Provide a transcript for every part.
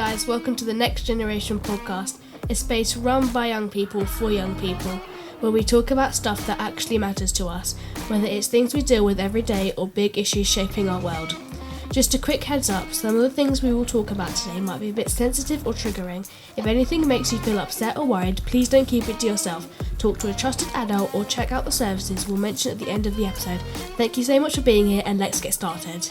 guys, welcome to the Next Generation podcast, a space run by young people for young people, where we talk about stuff that actually matters to us, whether it's things we deal with every day or big issues shaping our world. Just a quick heads up, some of the things we will talk about today might be a bit sensitive or triggering. If anything makes you feel upset or worried, please don't keep it to yourself. Talk to a trusted adult or check out the services we'll mention at the end of the episode. Thank you so much for being here, and let's get started.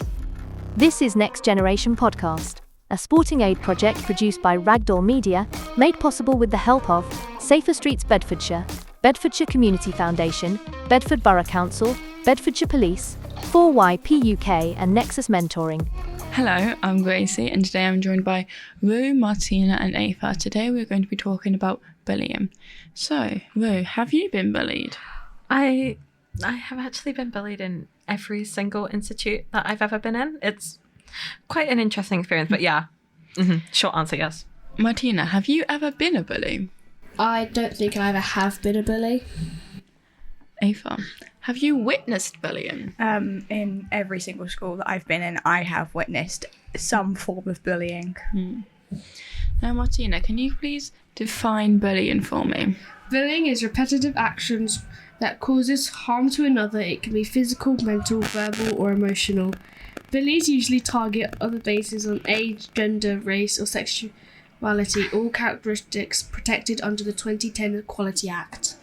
This is Next Generation Podcast, a Sporting Aid project produced by Ragdoll Media, made possible with the help of Safer Streets Bedfordshire, Bedfordshire Community Foundation, Bedford Borough Council, Bedfordshire Police, 4YP UK and Nexus Mentoring. Hello, I'm Gracie, and today I'm joined by Rue, Martina and Ava. Today we're going to be talking about bullying. So, Rue, have you been bullied? I have actually been bullied in every single institute that I've ever been in. It's quite an interesting experience, but yeah. Short answer, yes. Martina, have you ever been a bully? I don't think I ever have been a bully. Ava, have you witnessed bullying? In every single school that I've been in, I have witnessed some form of bullying. Now, Martina, can you please define bullying for me? Bullying is repetitive actions that causes harm to another. It can be physical, mental, verbal, or emotional. Bullies usually target other bases on age, gender, race, or sexuality, all characteristics protected under the 2010 Equality Act.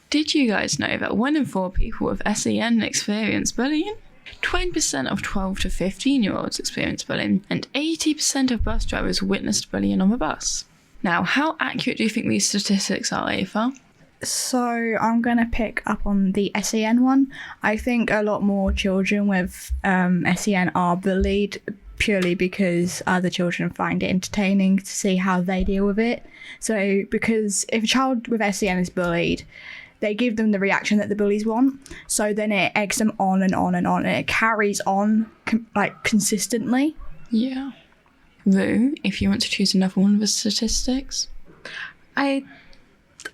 Did you guys know that 1 in 4 people with SEN experience bullying? 20% of 12 to 15-year-olds experience bullying, and 80% of bus drivers witnessed bullying on the bus. Now, how accurate do you think these statistics are, Ava? So I'm going to pick up on the SEN one. I think a lot more children with SEN are bullied purely because other children find it entertaining to see how they deal with it. So because if a child with SEN is bullied, they give them the reaction that the bullies want. So then it eggs them on and on and on, and it carries on consistently. Yeah. Rue, if you want to choose another one of the statistics.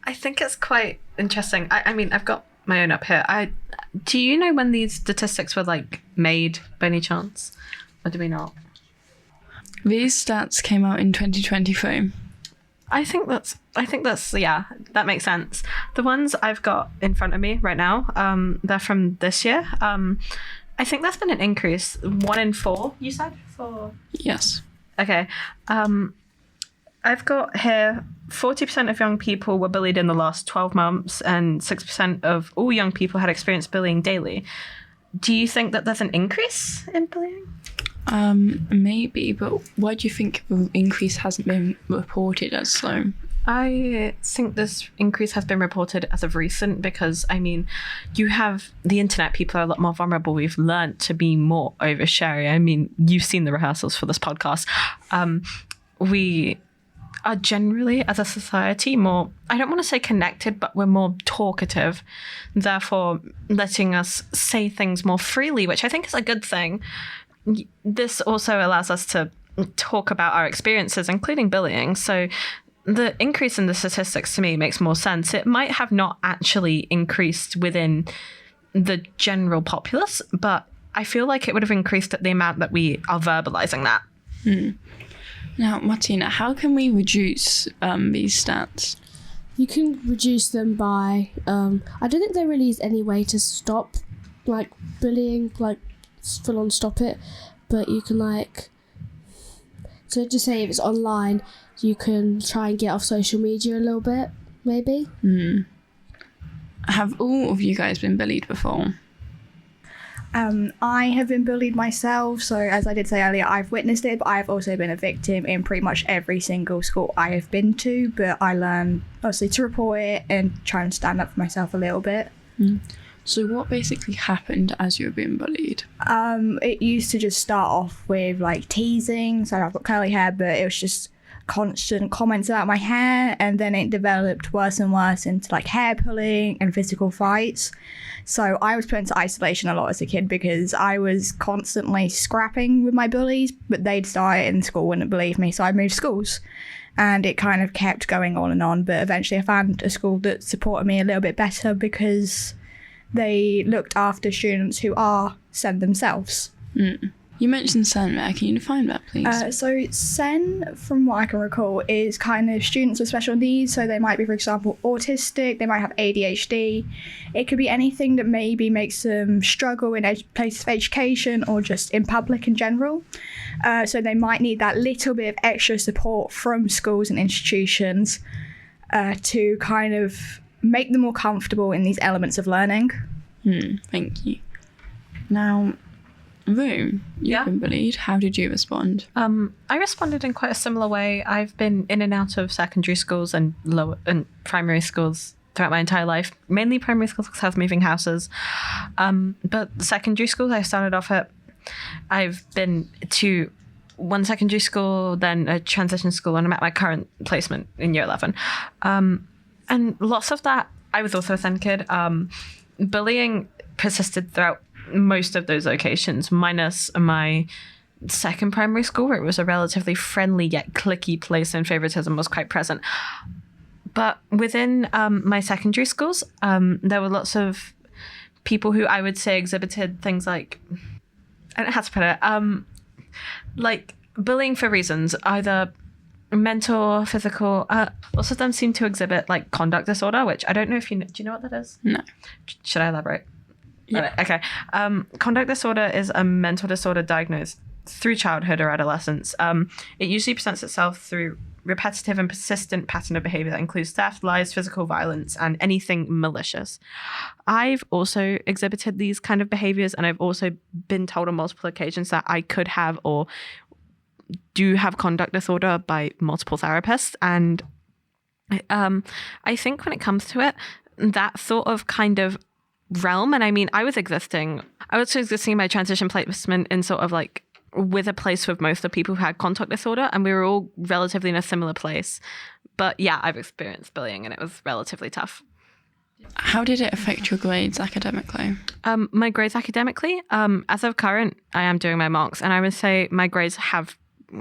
I think it's quite interesting. I mean, I've got my own up here. Do you know when these statistics were made by any chance? Or do we not? These stats came out in 2023. I think that's yeah, that makes sense. The ones I've got in front of me right now, they're from this year. I think that's been an increase. 1 in 4, you said? Yes. Okay. I've got here 40% of young people were bullied in the last 12 months, and 6% of all young people had experienced bullying daily. Do you think that there's an increase in bullying? Maybe, but why do you think the increase hasn't been reported as so? I think this increase has been reported as of recent because, I mean, you have the internet, people are a lot more vulnerable. We've learned to be more oversharing. I mean, you've seen the rehearsals for this podcast. We are generally, as a society, more, I don't want to say connected, but we're more talkative, therefore letting us say things more freely, which I think is a good thing. This also allows us to talk about our experiences, including bullying. So the increase in the statistics to me makes more sense. It might have not actually increased within the general populace, but I feel like it would have increased at the amount that we are verbalizing that. Now, Martina, how can we reduce these stats? You can reduce them by, I don't think there really is any way to stop, bullying, full on stop it, but you can, so just say if it's online, you can try and get off social media a little bit, maybe. Have all of you guys been bullied before? I have been bullied myself, so as I did say earlier, I've witnessed it, but I've also been a victim in pretty much every single school I have been to, but I learned, obviously, to report it and try and stand up for myself a little bit. So what basically happened as you were being bullied? It used to just start off with, teasing, so I've got curly hair, but it was just constant comments about my hair, and then it developed worse and worse into hair pulling and physical fights. So I was put into isolation a lot as a kid because I was constantly scrapping with my bullies, but they'd start it and school wouldn't believe me, so I moved schools, and it kind of kept going on and on. But eventually I found a school that supported me a little bit better because they looked after students who are SEN themselves. You mentioned SEN there. Can you define that, please? So SEN, from what I can recall, is kind of students with special needs. So they might be, for example, autistic. They might have ADHD. It could be anything that maybe makes them struggle in places of education or just in public in general. So they might need that little bit of extra support from schools and institutions to kind of make them more comfortable in these elements of learning. Thank you. Now, Rue, you've been bullied. How did you respond? I responded in quite a similar way. I've been in and out of secondary schools and lower and primary schools throughout my entire life. Mainly primary schools because I was moving houses. But secondary schools I started off at, I've been to one secondary school, then a transition school, and I'm at my current placement in year 11. And lots of that, I was also a SEN kid. Bullying persisted throughout most of those locations, minus my second primary school, where it was a relatively friendly yet cliquey place and favoritism was quite present. But within my secondary schools, there were lots of people who I would say exhibited things like, I don't know how to put it, like bullying for reasons, either mental, physical. Lots of them seem to exhibit like conduct disorder, which I don't know if you know. Do you know what that is? No. Should I elaborate? Yeah. Okay. Conduct disorder is a mental disorder diagnosed through childhood or adolescence. It usually presents itself through repetitive and persistent pattern of behavior that includes theft, lies, physical violence, and anything malicious. I've also exhibited these kind of behaviors, and I've also been told on multiple occasions that I could have or do have conduct disorder by multiple therapists. And I think when it comes to it, that sort of kind of realm, and I mean, I was existing in my transition placement in sort of like with a place with most of the people who had conduct disorder, and we were all relatively in a similar place. But yeah, I've experienced bullying, and it was relatively tough. How did it affect your grades academically? My grades academically, as of current, I am doing my mocks, and I would say my grades have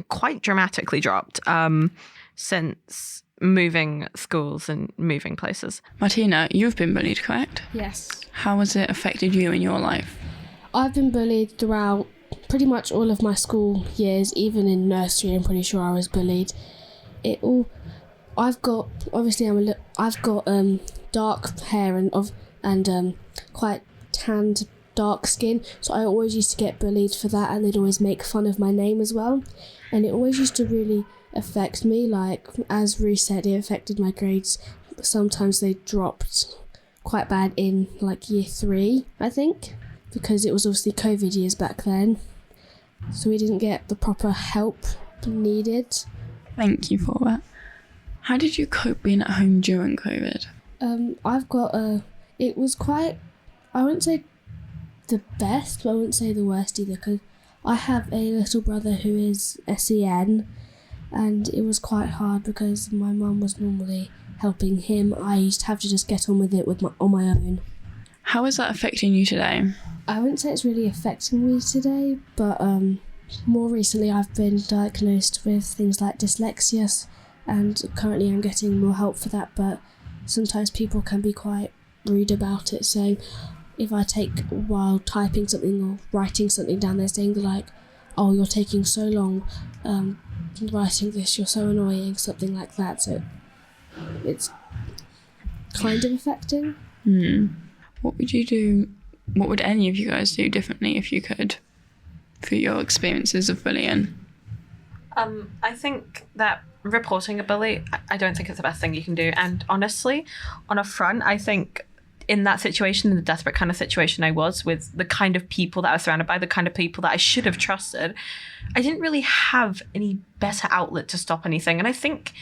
quite dramatically dropped since moving schools and moving places. Martina, you've been bullied, correct? Yes. How has it affected you in your life? I've been bullied throughout pretty much all of my school years, even in nursery. I'm pretty sure I was bullied. I've got dark hair and quite tanned dark skin, so I always used to get bullied for that, and they'd always make fun of my name as well, and it always used to really affect me. Like as Rue said, it affected my grades. Sometimes they dropped quite bad in like year 3, I think, because it was obviously COVID years back then, so we didn't get the proper help needed. Thank you for that. How did you cope being at home during COVID? It was quite, I wouldn't say the best, but I wouldn't say the worst either, because I have a little brother who is SEN, and it was quite hard because my mum was normally helping him. I used to have to just get on with it on my own. How is that affecting you today? I wouldn't say it's really affecting me today, but more recently I've been diagnosed with things like dyslexia, and currently I'm getting more help for that, but sometimes people can be quite rude about it, saying if I take a while typing something or writing something down, they're saying like, oh, you're taking so long writing this, you're so annoying, something like that. So it's kind of affecting. What would you do? What would any of you guys do differently if you could, through your experiences of bullying? I think that reporting a bully, I don't think it's the best thing you can do. And honestly, on a front, I think in that situation, the desperate kind of situation I was with, the kind of people that I was surrounded by, the kind of people that I should have trusted, I didn't really have any better outlet to stop anything. And I think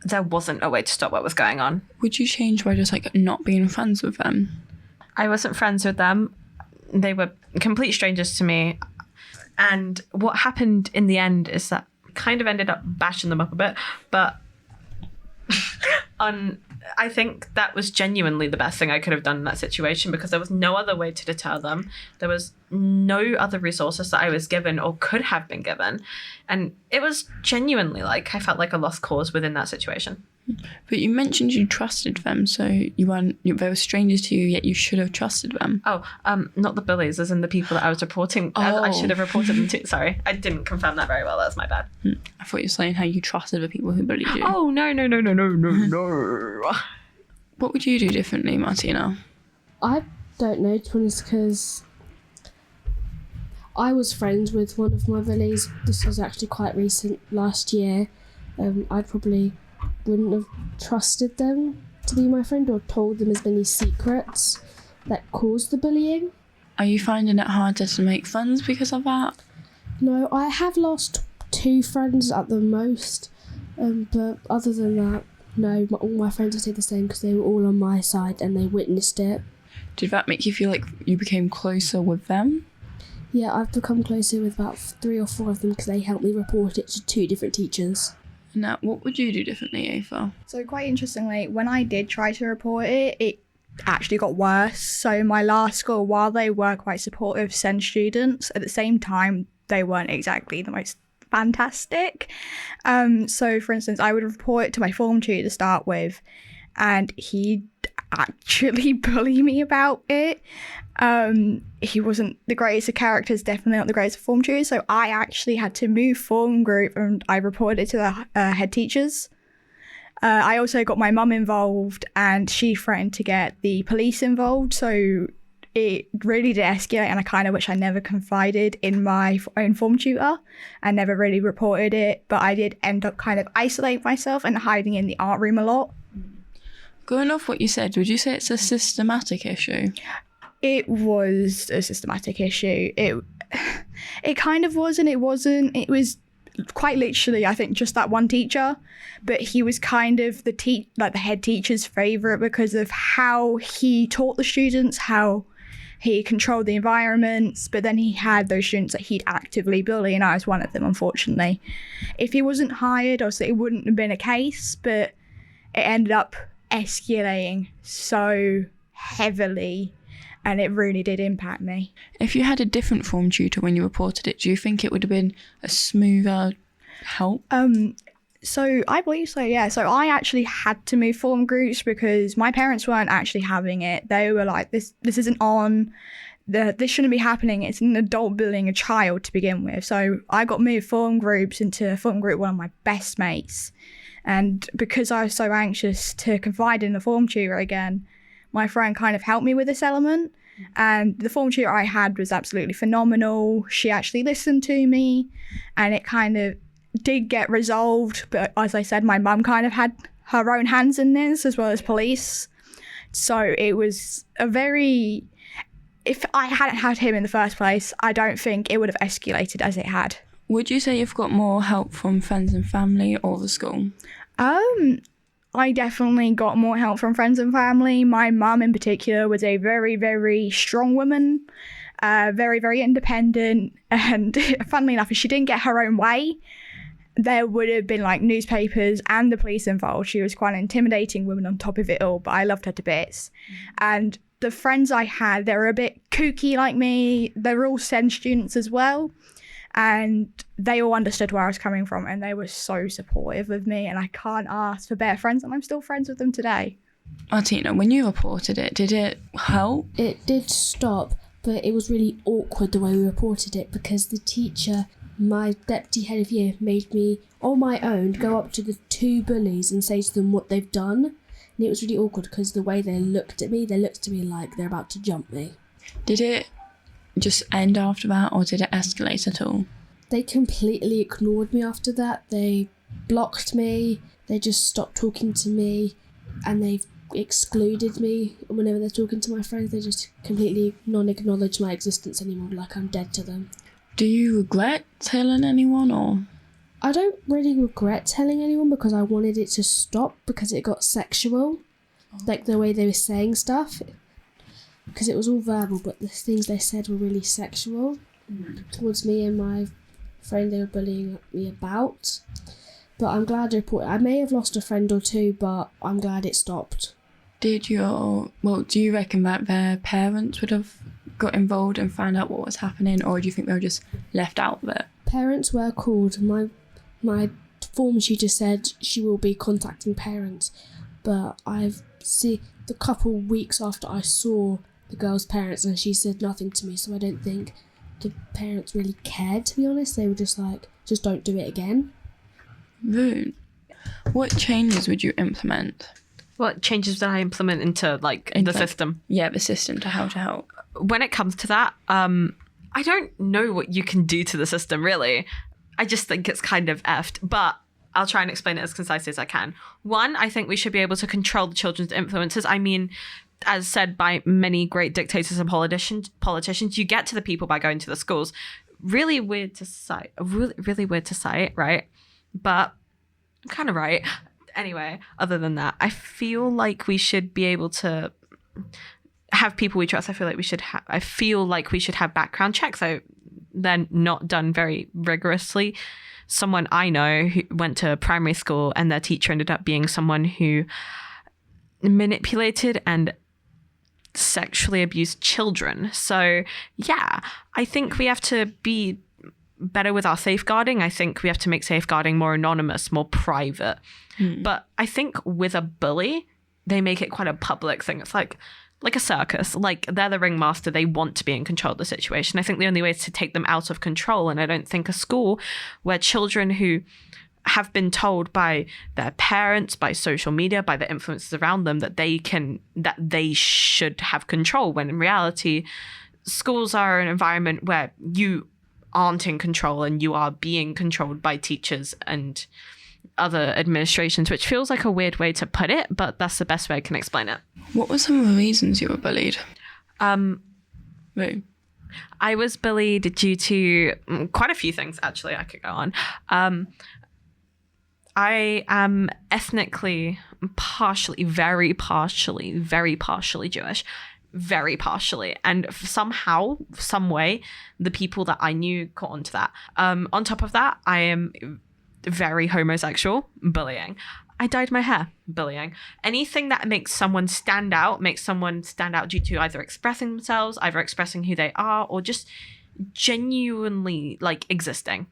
there wasn't a way to stop what was going on. Would you change by just like not being friends with them? I wasn't friends with them. They were complete strangers to me. And what happened in the end is that I kind of ended up bashing them up a bit, but I think that was genuinely the best thing I could have done in that situation, because there was no other way to deter them. There was no other resources that I was given or could have been given. And it was genuinely like I felt like a lost cause within that situation. But you mentioned you trusted them, so they were strangers to you, yet you should have trusted them. Oh, not the bullies, as in the people that I was reporting. I should have reported them to. Sorry, I didn't confirm that very well. That's my bad. I thought you were saying how you trusted the people who bullied you. Oh, no. What would you do differently, Martina? I don't know, to be honest, because I was friends with one of my bullies. This was actually quite recent, last year. I probably wouldn't have trusted them to be my friend or told them as many secrets that caused the bullying. Are you finding it harder to make friends because of that? No, I have lost 2 friends at the most, but other than that, no, all my friends would say the same because they were all on my side and they witnessed it. Did that make you feel like you became closer with them? Yeah, I've become closer with about 3 or 4 of them because they helped me report it to 2 different teachers. Now, what would you do differently, Ava? So quite interestingly, when I did try to report it, it actually got worse. So my last school, while they were quite supportive, send students, at the same time, they weren't exactly the most fantastic. So for instance, I would report it to my form tutor to start with, and he'd actually bully me about it. He wasn't the greatest of characters, definitely not the greatest of form tutors, so I actually had to move form group and I reported it to the head teachers. I also got my mum involved and she threatened to get the police involved, so it really did escalate, and I kind of wish I never confided in my own form tutor. I never really reported it, but I did end up kind of isolating myself and hiding in the art room a lot. Going off what you said, would you say it's a systematic issue? It was a systematic issue. It kind of was and it wasn't. It was quite literally, I think, just that one teacher, but he was kind of the head teacher's favourite because of how he taught the students, how he controlled the environments, but then he had those students that he'd actively bully, and I was one of them, unfortunately. If he wasn't hired, obviously it wouldn't have been a case, but it ended up escalating so heavily and it really did impact me. If you had a different form tutor when you reported it, do you think it would have been a smoother help? So I believe so, yeah. So I actually had to move form groups because my parents weren't actually having it. They were like, this isn't on, this shouldn't be happening. It's an adult bullying a child to begin with. So I got moved form groups into form group one of my best mates. And because I was so anxious to confide in the form tutor again, my friend kind of helped me with this element. And the form tutor I had was absolutely phenomenal. She actually listened to me and it kind of did get resolved. But as I said, my mum kind of had her own hands in this as well as police. So it was if I hadn't had him in the first place, I don't think it would have escalated as it had. Would you say you've got more help from friends and family or the school? I definitely got more help from friends and family. My mum in particular was a very, very strong woman, very, very independent. And funnily enough, if she didn't get her own way, there would have been like newspapers and the police involved. She was quite an intimidating woman on top of it all, but I loved her to bits. And the friends I had, they were a bit kooky like me. They were all SEND students as well. And they all understood where I was coming from and they were so supportive of me, and I can't ask for better friends, and I'm still friends with them today. Martina, when you reported it, did it help? It did stop, but it was really awkward the way we reported it because the teacher, my deputy head of year, made me, on my own, go up to the 2 bullies and say to them what they've done. And it was really awkward because the way they looked at me like they're about to jump me. Did it just end after that, or did it escalate at all? They completely ignored me after that. They blocked me, they just stopped talking to me, and they excluded me whenever they're talking to my friends. They just completely non-acknowledge my existence anymore, like I'm dead to them. Do you regret telling anyone, or? I don't really regret telling anyone because I wanted it to stop because it got sexual. Like the way they were saying stuff. Because it was all verbal, but the things they said were really sexual towards me and my friend they were bullying me about. But I'm glad I reported. I may have lost a friend or 2, but I'm glad it stopped. Do you reckon that their parents would have got involved and found out what was happening, or do you think they were just left out of it? Parents were called. My form tutor said she will be contacting parents, but I've seen the couple weeks after I saw the girl's parents and she said nothing to me, so I don't think the parents really cared, to be honest. They were just like, just don't do it again. Rude. What changes would you implement? What changes did I implement into the system? Yeah, the system to how to help. When it comes to that, I don't know what you can do to the system, really. I just think it's kind of effed, but I'll try and explain it as concisely as I can. One, I think we should be able to control the children's influences. I mean, as said by many great dictators and politicians, you get to the people by going to the schools. Really weird to cite, right? But I'm kind of right. Anyway, other than that, I feel like we should be able to have people we trust. I feel like we should have background checks. So they're not done very rigorously. Someone I know who went to primary school and their teacher ended up being someone who manipulated and sexually abused children. So yeah, I think we have to be better with our safeguarding. I think we have to make safeguarding more anonymous, more private. But I think with a bully, they make it quite a public thing. It's like a circus. Like, they're the ringmaster. They want to be in control of the situation. I think the only way is to take them out of control. And I don't think a school where children who have been told by their parents, by social media, by the influences around them that they should have control, when in reality, schools are an environment where you aren't in control and you are being controlled by teachers and other administrations, which feels like a weird way to put it, but that's the best way I can explain it. What were some of the reasons you were bullied? I was bullied due to quite a few things, actually. I could go on. I am ethnically very partially Jewish. Very partially. And somehow, some way, the people that I knew caught on to that. On top of that, I am very homosexual. Bullying. I dyed my hair. Bullying. Anything that makes someone stand out due to either expressing themselves, either expressing who they are, or just genuinely existing,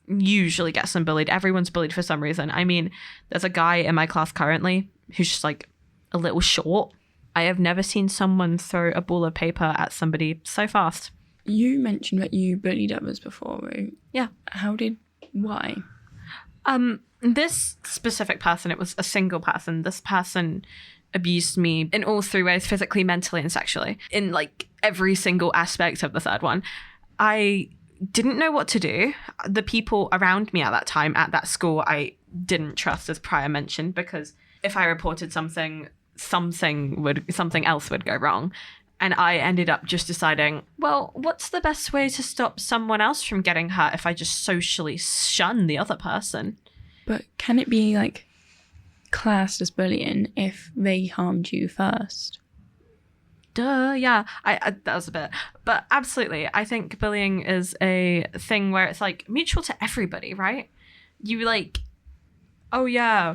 usually gets them bullied. Everyone's bullied for some reason. I mean, there's a guy in my class currently who's just a little short. I have never seen someone throw a ball of paper at somebody so fast. You mentioned that you bullied others before, right? Yeah. Why? This specific person, it was a single person. This person abused me in all three ways: physically, mentally, and sexually, in every single aspect of the third one. I didn't know what to do. The people around me at that time at that school, I didn't trust, as prior mentioned, because if I reported something else would go wrong. And I ended up just deciding, well, what's the best way to stop someone else from getting hurt if I just socially shun the other person? But can it be classed as bullying if they harmed you first? Duh, yeah. I that was a bit, but absolutely. I think bullying is a thing where it's mutual to everybody, right? You oh yeah,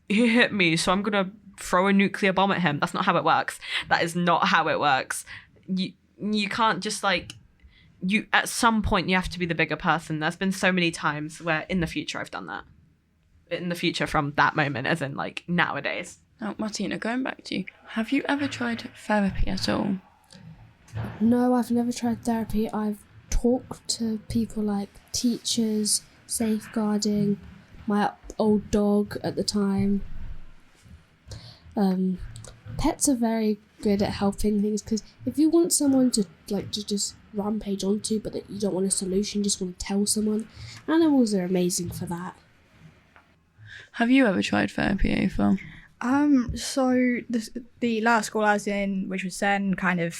he hit me, so I'm gonna throw a nuclear bomb at him. That's not how it works. That is not how it works. You can't just you at some point you have to be the bigger person. There's been so many times where in the future I've done that. In the future from that moment, as in nowadays. Now, Martina, going back to you, have you ever tried therapy at all? No, I've never tried therapy. I've talked to people like teachers, safeguarding, my old dog at the time. Pets are very good at helping things, because if you want someone to just rampage onto, but that you don't want a solution, just want to tell someone, animals are amazing for that. Have you ever tried therapy, Ava? So the last school I was in, which was then kind of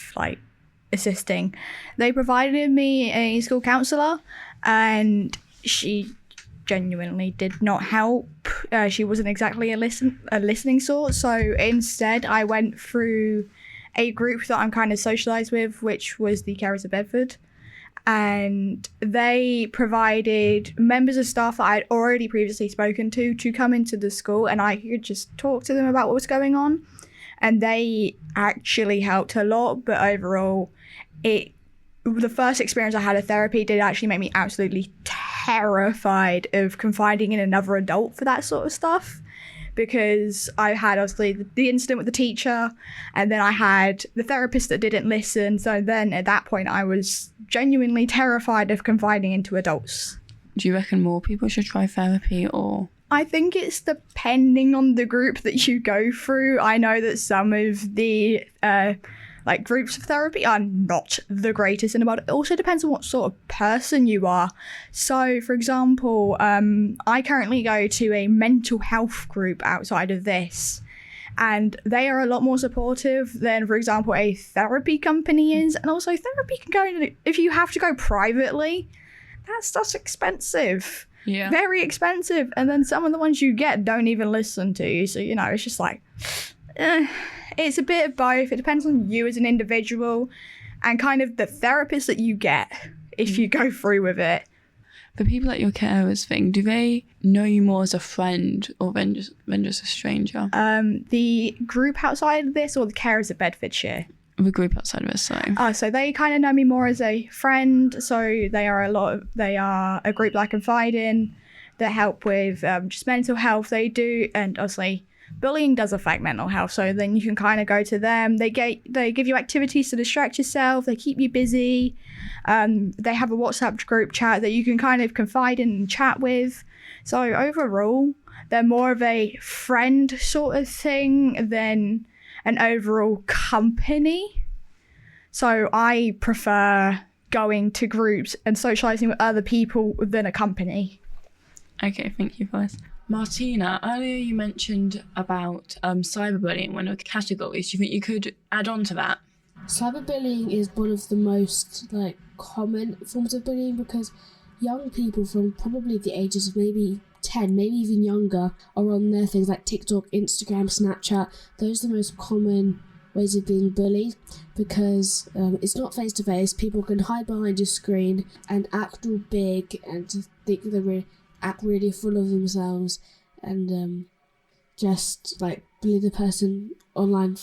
assisting, they provided me a school counsellor, and she genuinely did not help. She wasn't exactly a listening sort. So instead, I went through a group that I'm kind of socialised with, which was the Carers of Bedford. And they provided members of staff that I had already previously spoken to come into the school, and I could just talk to them about what was going on. And they actually helped a lot, but overall, it the first experience I had of therapy did actually make me absolutely terrified of confiding in another adult for that sort of stuff, because I had obviously the incident with the teacher, and then I had the therapist that didn't listen. So then at that point I was genuinely terrified of confiding into adults. Do you reckon more people should try therapy, or? I think it's depending on the group that you go through. I know that some of the groups of therapy are not the greatest in the world. It also depends on what sort of person you are. So, for example, I currently go to a mental health group outside of this, and they are a lot more supportive than, for example, a therapy company is. And also, therapy can go, if you have to go privately, that's just expensive. Yeah. Very expensive. And then some of the ones you get don't even listen to you. So, it's just like, it's a bit of both. It depends on you as an individual and kind of the therapist that you get if you go through with it. The people at your carers thing, do they know you more as a friend or than just a stranger? The group outside of this, or the carers of Bedfordshire? The group outside of this, sorry. So they kind of know me more as a friend. So they are a group that I confide in that help with just mental health. They do, and obviously bullying does affect mental health. So then you can kind of go to them. They give you activities to distract yourself. They keep you busy. They have a WhatsApp group chat that you can kind of confide in and chat with. So overall, they're more of a friend sort of thing than an overall company. So I prefer going to groups and socializing with other people than a company. Okay, thank you for this. Martina, earlier you mentioned about cyberbullying, one of the categories. Do you think you could add on to that? Cyberbullying is one of the most common forms of bullying, because young people from probably the ages of maybe 10, maybe even younger, are on their things like TikTok, Instagram, Snapchat. Those are the most common ways of being bullied, because it's not face to face. People can hide behind a screen and act all big and think they act really full of themselves, and just bully the person online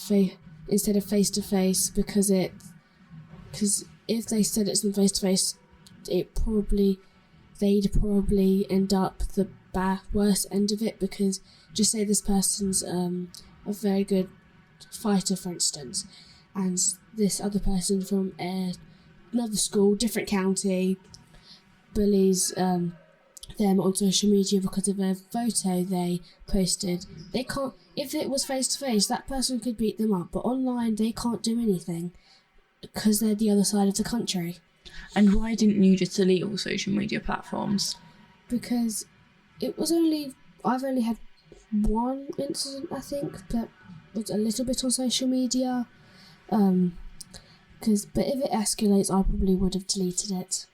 instead of face to face, because if they said it's face to face, they'd probably end up the worst end of it, because just say this person's a very good fighter, for instance, and this other person from another school, different county, bullies them on social media because of a photo they posted. They can't, if it was face to face, that person could beat them up, but online they can't do anything because they're the other side of the country. And why didn't you just delete all social media platforms? Because I've only had one incident, I think, that was a little bit on social media. But if it escalates, I probably would have deleted it.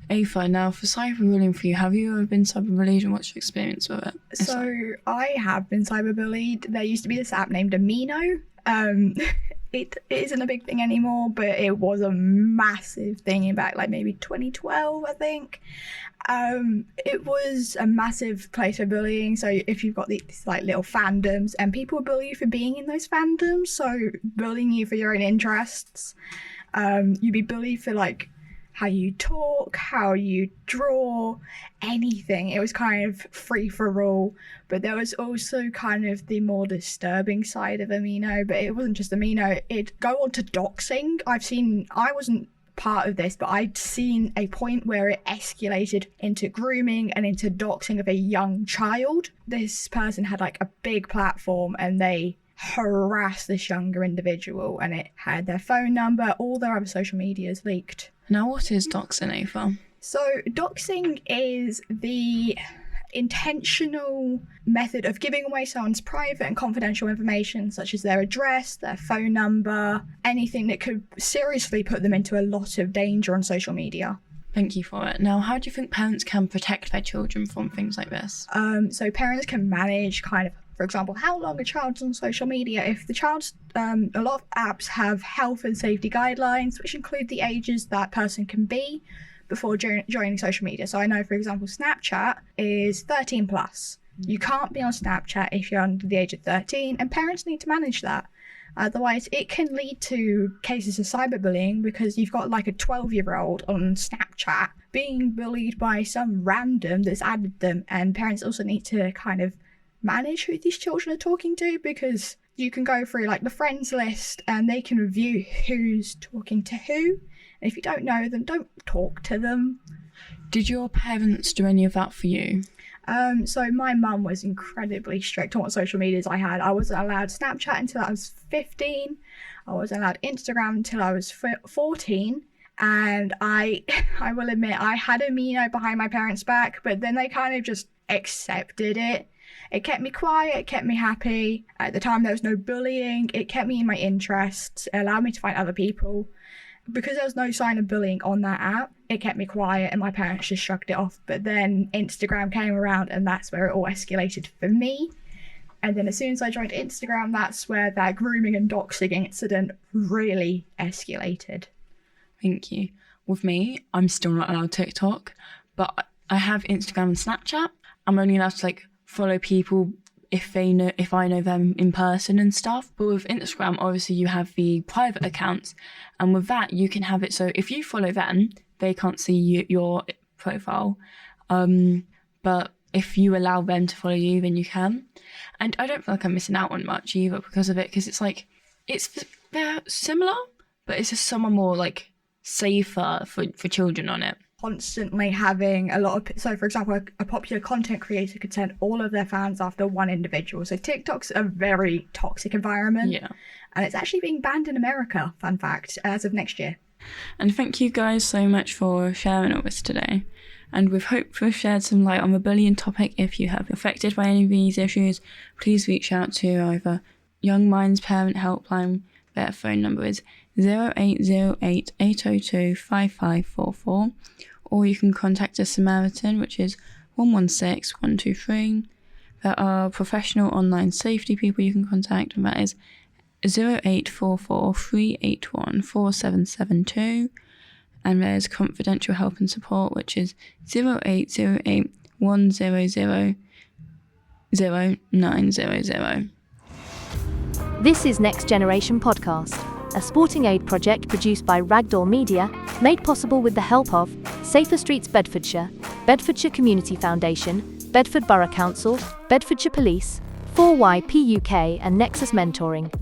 Ava, now for cyberbullying for you, have you ever been cyberbullied and what's your experience with it? So I have been cyberbullied. There used to be this app named Amino. It isn't a big thing anymore, but it was a massive thing in back maybe 2012, I think. It was a massive place for bullying. So if you've got these little fandoms, and people will bully you for being in those fandoms, so bullying you for your own interests. You'd be bullied for how you talk, how you draw, anything. It was kind of free for all. But there was also kind of the more disturbing side of Amino, but it wasn't just Amino. It'd go on to doxing. I wasn't part of this, but I'd seen a point where it escalated into grooming and into doxing of a young child. This person had a big platform, and they harassed this younger individual, and it had their phone number, all their other social medias leaked. Now, what is doxing, Ava? So doxing is the intentional method of giving away someone's private and confidential information, such as their address, their phone number, anything that could seriously put them into a lot of danger on social media. Thank you for it. Now, how do you think parents can protect their children from things like this? So parents can manage for example, how long a child's on social media. If the child's, a lot of apps have health and safety guidelines, which include the ages that person can be before joining social media. So I know, for example, Snapchat is 13 plus. You can't be on Snapchat if you're under the age of 13, and parents need to manage that. Otherwise, it can lead to cases of cyberbullying because you've got like a 12-year-old on Snapchat being bullied by some random that's added them, and parents also need to kind of manage who these children are talking to, because you can go through like the friends list and they can review who's talking to who. And if you don't know them, don't talk to them. Did your parents do any of that for you? So my mum was incredibly strict on what social medias I had. I wasn't allowed Snapchat until I was 15. I wasn't allowed Instagram until I was 14. And I will admit, I had a meano behind my parents' back, but then they kind of just accepted it. It kept me quiet, it kept me happy. At the time, there was no bullying. It kept me in my interests. It allowed me to find other people. Because there was no sign of bullying on that app, it kept me quiet and my parents just shrugged it off. But then Instagram came around and that's where it all escalated for me. And then as soon as I joined Instagram, that's where that grooming and doxing incident really escalated. Thank you. With me, I'm still not allowed TikTok, but I have Instagram and Snapchat. I'm only allowed to follow people if I know them in person and stuff. But with Instagram, obviously you have the private accounts, and with that you can have it so if you follow them, they can't see your profile. But if you allow them to follow you, then you can. And I don't feel like I'm missing out on much either because of it, because they're similar, but it's just someone more safer for children on it. Constantly having a lot of, so for example, a popular content creator could send all of their fans after one individual. So TikTok's a very toxic environment. Yeah. And it's actually being banned in America, fun fact, as of next year. And thank you guys so much for sharing all this today. And we've hopefully shared some light on the bullying topic. If you have been affected by any of these issues, please reach out to either Young Minds Parent Helpline. Their phone number is 0808 802 5544. Or you can contact a Samaritan, which is 116 123. There are professional online safety people you can contact, and that is 0844 381 4772. And there's confidential help and support, which is 0808 100 0900. This is Next Generation Podcast, a Sporting Aid project produced by Ragdoll Media, made possible with the help of Safer Streets Bedfordshire, Bedfordshire Community Foundation, Bedford Borough Council, Bedfordshire Police, 4YP UK and Nexus Mentoring.